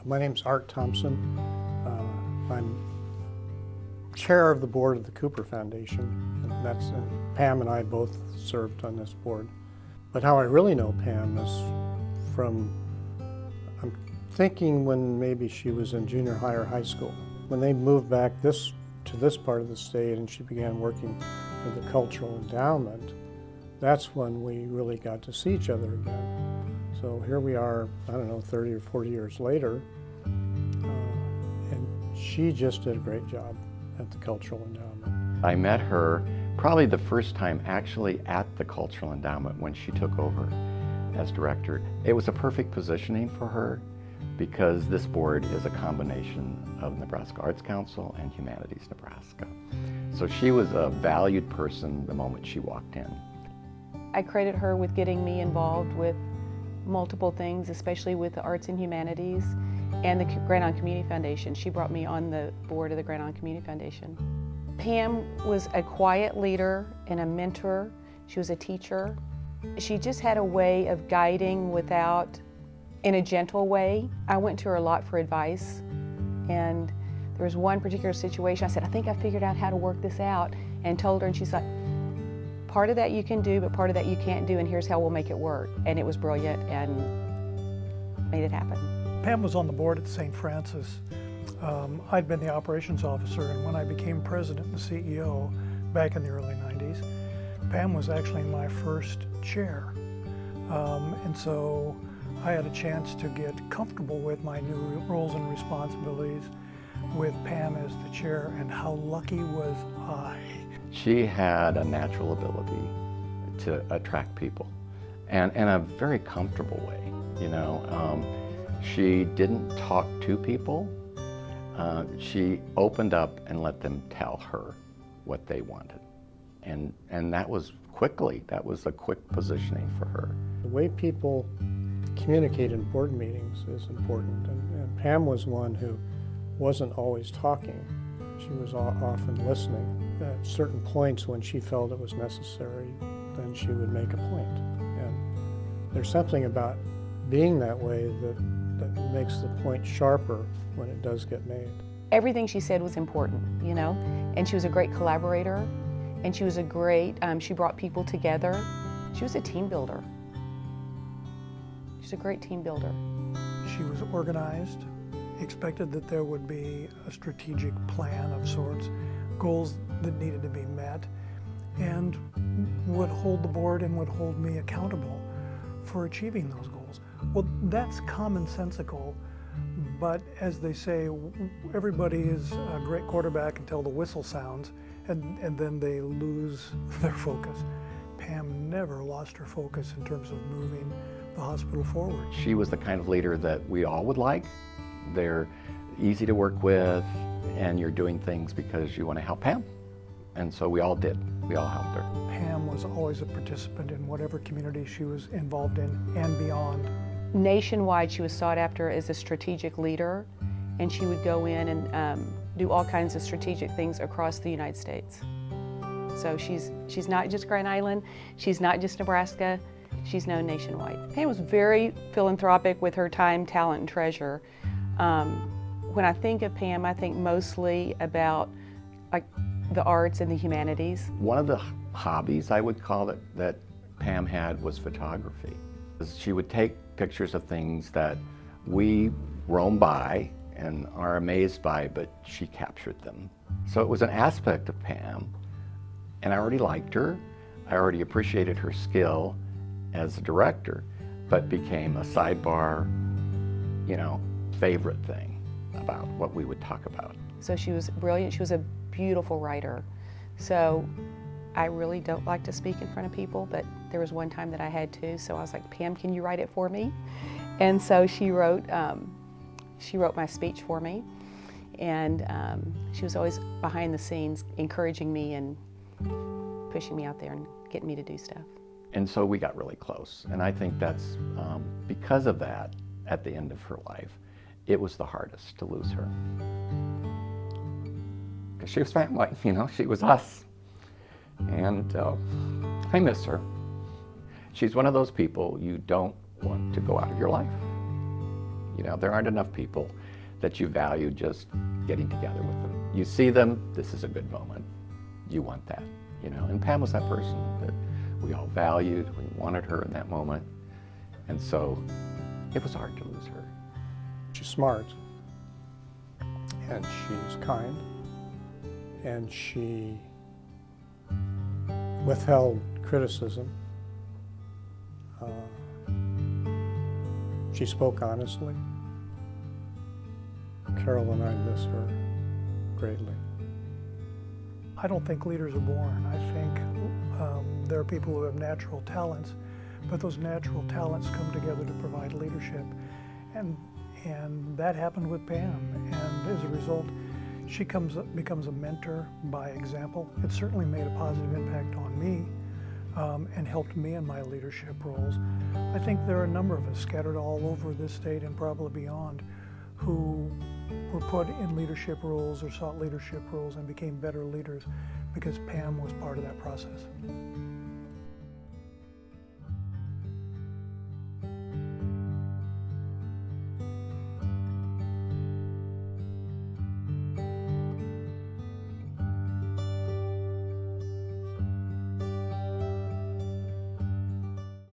My name's Art Thompson. I'm chair of the board of the Cooper Foundation, and Pam and I both served on this board. But how I really know Pam is from, I'm thinking when maybe she was in junior high or high school. When they moved back to this part of the state and she began working for the Cultural Endowment, that's when we really got to see each other again. So here we are, I don't know, 30 or 40 years later, and she just did a great job at the Cultural Endowment. I met her probably the first time actually at the Cultural Endowment when she took over as director. It was a perfect positioning for her because this board is a combination of Nebraska Arts Council and Humanities Nebraska. So she was a valued person the moment she walked in. I credit her with getting me involved with multiple things, especially with the arts and humanities and the Grand Island Community Foundation. She brought me on the board of the Grand Island Community Foundation. Pam was a quiet leader and a mentor. She was a teacher. She just had a way of guiding in a gentle way. I went to her a lot for advice, and there was one particular situation I said, I think I figured out how to work this out, and told her, and she's like, part of that you can do, but part of that you can't do, and here's how we'll make it work. And it was brilliant and made it happen. Pam was on the board at St. Francis. I'd been the operations officer, and when I became president and CEO back in the early 90s, Pam was actually my first chair. And so I had a chance to get comfortable with my new roles and responsibilities with Pam as the chair, and how lucky was I. She had a natural ability to attract people, and in a very comfortable way, you know. She didn't talk to people. She opened up and let them tell her what they wanted. And that was a quick positioning for her. The way people communicate in board meetings is important, and Pam was one who wasn't always talking. She was often listening. At certain points when she felt it was necessary, then she would make a point. And there's something about being that way that makes the point sharper when it does get made. Everything she said was important, you know, and she was a great collaborator, and she was she brought people together. She was a team builder. She's a great team builder. She was organized, expected that there would be a strategic plan of sorts, goals that needed to be met, and would hold the board and would hold me accountable for achieving those goals. Well, that's commonsensical, but as they say, everybody is a great quarterback until the whistle sounds, and then they lose their focus. Pam never lost her focus in terms of moving the hospital forward. She was the kind of leader that we all would like. They're easy to work with, and you're doing things because you want to help Pam. And so we all did. We all helped her. Pam was always a participant in whatever community she was involved in and beyond. Nationwide, she was sought after as a strategic leader, and she would go in and do all kinds of strategic things across the United States. So she's not just Grand Island, she's not just Nebraska, she's known nationwide. Pam was very philanthropic with her time, talent, and treasure. When I think of Pam, I think mostly about like the arts and the humanities. One of the hobbies, I would call it, that Pam had was photography. She would take pictures of things that we roam by and are amazed by, but she captured them. So it was an aspect of Pam, and I already liked her. I already appreciated her skill as a director, but became a sidebar, you know, favorite thing about what we would talk about. So she was brilliant. She was a beautiful writer. So I really don't like to speak in front of people, but there was one time that I had to, so I was like, Pam, can you write it for me? And so she wrote my speech for me, and she was always behind the scenes encouraging me and pushing me out there and getting me to do stuff. And so we got really close, and I think that's because of that, at the end of her life, it was the hardest to lose her. Because she was family, you know, she was us. And I miss her. She's one of those people you don't want to go out of your life. You know, there aren't enough people that you value just getting together with them. You see them, this is a good moment. You want that, you know. And Pam was that person that we all valued, we wanted her in that moment. And so it was hard to lose her. She's smart, and she's kind, and she withheld criticism. She spoke honestly. Carol and I miss her greatly. I don't think leaders are born. I think there are people who have natural talents, but those natural talents come together to provide leadership. And that happened with Pam. And as a result, she becomes a mentor by example. It certainly made a positive impact on me and helped me in my leadership roles. I think there are a number of us scattered all over this state and probably beyond who were put in leadership roles or sought leadership roles and became better leaders because Pam was part of that process.